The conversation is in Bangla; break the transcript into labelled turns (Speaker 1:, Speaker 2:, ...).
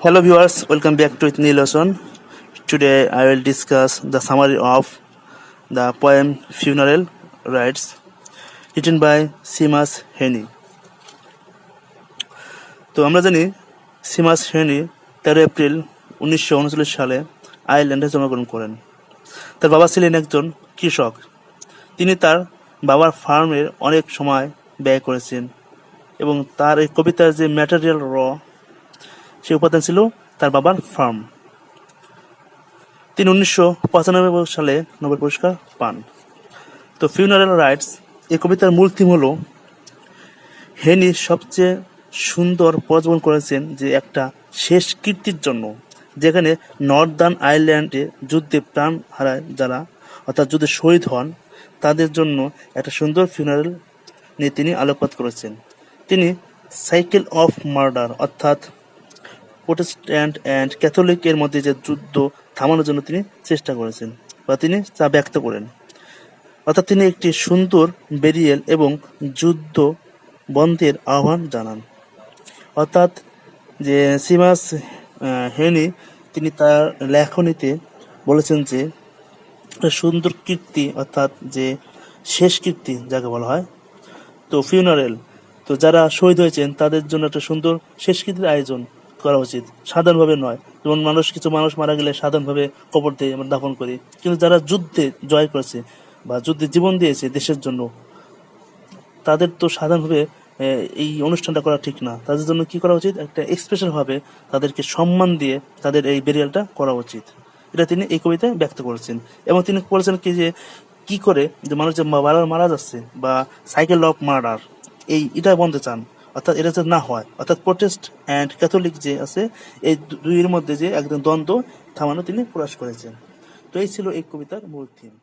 Speaker 1: Hello viewers, welcome back to with new lesson. Today I will discuss the summary of the poem Funeral Rites written by Seamus হেনি। তো আমরা জানি সিমাস হেনি 13 এপ্রিল 1939 সালে আয়ারল্যান্ডে জন্মগ্রহণ করেন। তার বাবা ছিলেন একজন কৃষক। তিনি তার বাবার ফার্মের অনেক সময় ব্যয় করেছেন এবং তার এই কবিতার যে ম্যাটেরিয়াল সেই উপাদান ছিল তার বাবার ফার্ম। তিনি 1995 সালে নোবেল পুরস্কার পান। তো ফিউনারাল রাইটস এই কবিতার মূল থিম হলো হেনি সবচেয়ে সুন্দর উপস্থাপন করেছেন যে একটা শেষ কীর্তির জন্য, যেখানে নর্দার্ন আয়ারল্যান্ডে যুদ্ধে প্রাণ হারায় যারা, অর্থাৎ যুদ্ধে শহীদ হন, তাদের জন্য একটা সুন্দর ফিউনারাল নিয়ে তিনি আলোকপাত করেছেন। তিনি সাইকেল অফ মার্ডার অর্থাৎ প্রোটেস্ট্যান্ট অ্যান্ড ক্যাথলিক এর মধ্যে যে যুদ্ধ থামানোর জন্য তিনি চেষ্টা করেছেন বা তিনি তা ব্যক্ত করেন। অর্থাৎ তিনি একটি সুন্দর বেরিয়েল এবং যুদ্ধ বন্ধের আহ্বান জানান। অর্থাৎ যে সিমাস হেনি তিনি তার লেখনীতে বলেছেন যে সুন্দর কীর্তি, অর্থাৎ যে শেষ কীর্তি যাকে বলা হয়, তো ফিউনারেল, তো যারা শহীদ হয়েছেন তাদের জন্য একটা সুন্দর শেষ কীর্তির আয়োজন করা উচিত, সাধারণভাবে নয়। যেমন কিছু মানুষ মারা গেলে সাধারণভাবে কবর দিয়ে আমরা দাফন করি, কিন্তু যারা যুদ্ধে জয় করেছে বা যুদ্ধে জীবন দিয়েছে দেশের জন্য, তাদের তো সাধারণভাবে এই অনুষ্ঠানটা করা ঠিক না। তাদের জন্য কি করা উচিত, একটা স্পেশাল ভাবে তাদেরকে সম্মান দিয়ে তাদের এই বেরিয়ালটা করা উচিত। এটা তিনি এই কবিতায় ব্যক্ত করেছেন। এবং তিনি বলেছেন কি যে কি করে যে মানুষ যে মারা যাচ্ছে বা সাইকেল অফ মার্ডার এটা বলতে চান, অর্থাৎ এটা যে না হয়, অর্থাৎ প্রোটেস্ট অ্যান্ড ক্যাথলিক যে আছে এই দুইয়ের মধ্যে যে একদম দ্বন্দ্ব থামানো তিনি প্রয়াস করেছেন। তো এই ছিল এই কবিতার মূল থিম।